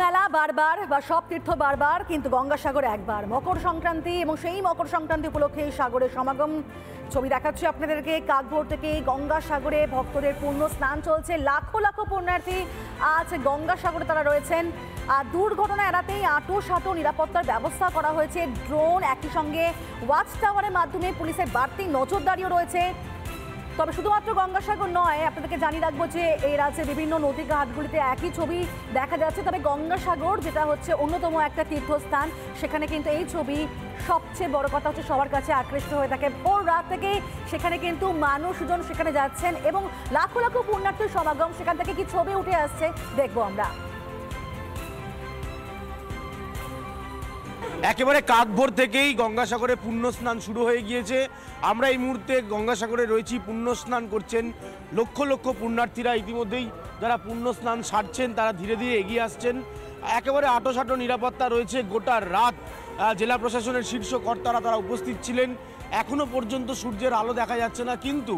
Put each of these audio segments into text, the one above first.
মেলা বারবার বা সব তীর্থ বারবার, কিন্তু গঙ্গাসাগর একবার। মকর সংক্রান্তি এবং সেই মকর সংক্রান্তি উপলক্ষে সাগরের সমাগম ছবি দেখাচ্ছি আপনাদেরকে। কাকভোর থেকে গঙ্গাসাগরে ভক্তদের পূর্ণ স্নান চলছে। লাখো লাখো পুণ্যার্থী আজ গঙ্গাসাগরে তারা রয়েছেন। আর দুর্ঘটনা এড়াতেই আঁটো নিরাপত্তার ব্যবস্থা করা হয়েছে। ড্রোন, একই সঙ্গে ওয়াচ টাওয়ারের মাধ্যমে পুলিশের বাড়তি নজরদারিও রয়েছে। তবে শুধুমাত্র গঙ্গাসাগর নয়, আপনাদেরকে জানিয়ে রাখবো যে এই রাজ্যের বিভিন্ন নদী ঘাটগুলিতে একই ছবি দেখা যাচ্ছে। তবে গঙ্গাসাগর যেটা হচ্ছে অন্যতম একটা তীর্থস্থান, সেখানে কিন্তু এই ছবি সবচেয়ে বড় কথা হচ্ছে সবার কাছে আকৃষ্ট হয়ে থাকে। ভোর রাত থেকে সেখানে কিন্তু মানুষজন সেখানে যাচ্ছেন এবং লাখো লাখো পুণ্যার্থীর সমাগম। সেখান থেকে কি ছবি উঠে আসছে দেখবো আমরা। একেবারে কাকভোর থেকেই গঙ্গাসাগরে পুণ্য স্নান শুরু হয়ে গিয়েছে। আমরা এই মুহূর্তে গঙ্গাসাগরে রয়েছি। পুণ্য স্নান করছেন লক্ষ লক্ষ পুণ্যার্থীরা। ইতিমধ্যেই যারা পুণ্য স্নান সারছেন তারা ধীরে ধীরে এগিয়ে আসছেন। একেবারে আঁটো নিরাপত্তা রয়েছে। গোটা রাত জেলা প্রশাসনের শীর্ষ কর্তারা তারা উপস্থিত ছিলেন। এখনো পর্যন্ত সূর্যের আলো দেখা যাচ্ছে না, কিন্তু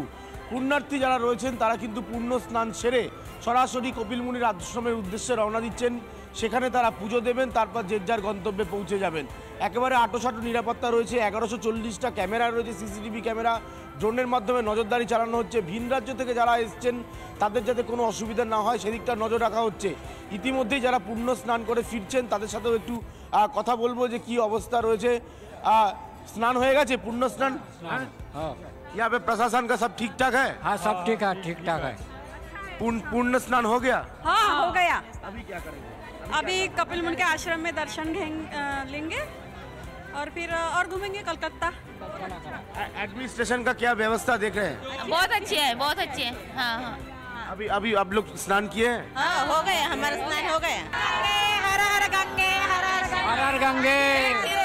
পুণ্যার্থী যারা রয়েছেন তারা কিন্তু পুণ্য স্নান সেরে সরাসরি কপিলমুনির আশ্রমের উদ্দেশ্যে রওনা দিচ্ছেন। সেখানে তারা পুজো দেবেন, তারপর যে যার গন্তব্যে পৌঁছে যাবেন। একেবারে আঁটো নিরাপত্তা রয়েছে। 1140টা ক্যামেরা রয়েছে, সিসিটিভি ক্যামেরা। ড্রোনের মাধ্যমে নজরদারি চালানো হচ্ছে। ভিন রাজ্য থেকে যারা এসছেন তাদের যাতে কোনো অসুবিধা না হয় সেদিকটা নজর রাখা হচ্ছে। ইতিমধ্যেই যারা পুণ্য স্নান করে ফিরছেন তাদের সাথেও একটু কথা বলবো যে কি অবস্থা রয়েছে। স্নান হয়ে গেছে, পুণ্য স্নান? यहाँ पे प्रशासन का सब ठीक ठाक है? हाँ, सब ठीक है, ठीक ठाक है। पूर्ण स्नान हो गया? हाँ, हो गया। अभी क्या करेंगे? अभी कपिल मुनि के आश्रम में दर्शन लेंगे और फिर और घूमेंगे कलकत्ता। एडमिनिस्ट्रेशन का क्या व्यवस्था देख रहे हैं? बहुत अच्छी है, बहुत अच्छी है। हाँ हाँ। अभी आप लोग स्नान किए हैं? हाँ, हो गया, हमारा स्नान हो गया। हर हर गंगे, हर हर गंगे, हर हर गंगे।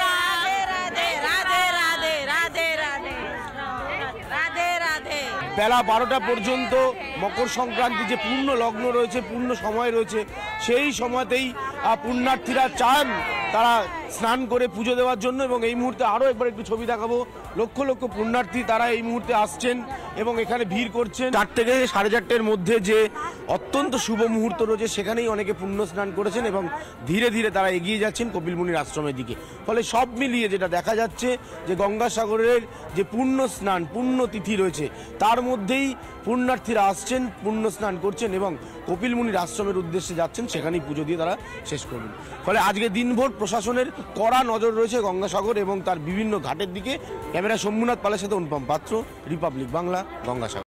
राधे राधे राधे राधे राधे राधे राधे राधे। বেলা 12টা পর্যন্ত মকর সংক্রান্তি যে পূর্ণ লগ্ন রয়েছে, পূর্ণ সময় রয়েছে, সেই সময়তেই পুণ্যার্থীরা চান তারা স্নান করে পুজো দেওয়ার জন্য। এবং এই মুহূর্তে আরও একবার একটু ছবি দেখাবো। লক্ষ লক্ষ পুণ্যার্থী তারা এই মুহূর্তে আসছেন এবং এখানে ভিড় করছেন। 4 থেকে 4:30-এর মধ্যে যে অত্যন্ত শুভ মুহূর্ত রয়েছে সেখানেই অনেকে পুণ্য স্নান করেছেন এবং ধীরে ধীরে তারা এগিয়ে যাচ্ছেন কপিলমুনির আশ্রমের দিকে। ফলে সব মিলিয়ে যেটা দেখা যাচ্ছে যে গঙ্গাসাগরের যে পুণ্য স্নান, পুণ্য তিথি রয়েছে তার মধ্যেই পুণ্যার্থীরা আসছেন, পুণ্য স্নান করছেন এবং কপিলমুনির আশ্রমের উদ্দেশ্যে যাচ্ছেন। সেখানেই পুজো দিয়ে তারা শেষ করবেন। ফলে আজকে দিনভর প্রশাসনের কড়া নজর রয়েছে গঙ্গাসাগর এবং তার বিভিন্ন ঘাটের দিকে। ক্যামেরা শম্ভুনাথ পালের সাথে অনুপম পাত্র, রিপাবলিক বাংলা, গঙ্গাসাগর।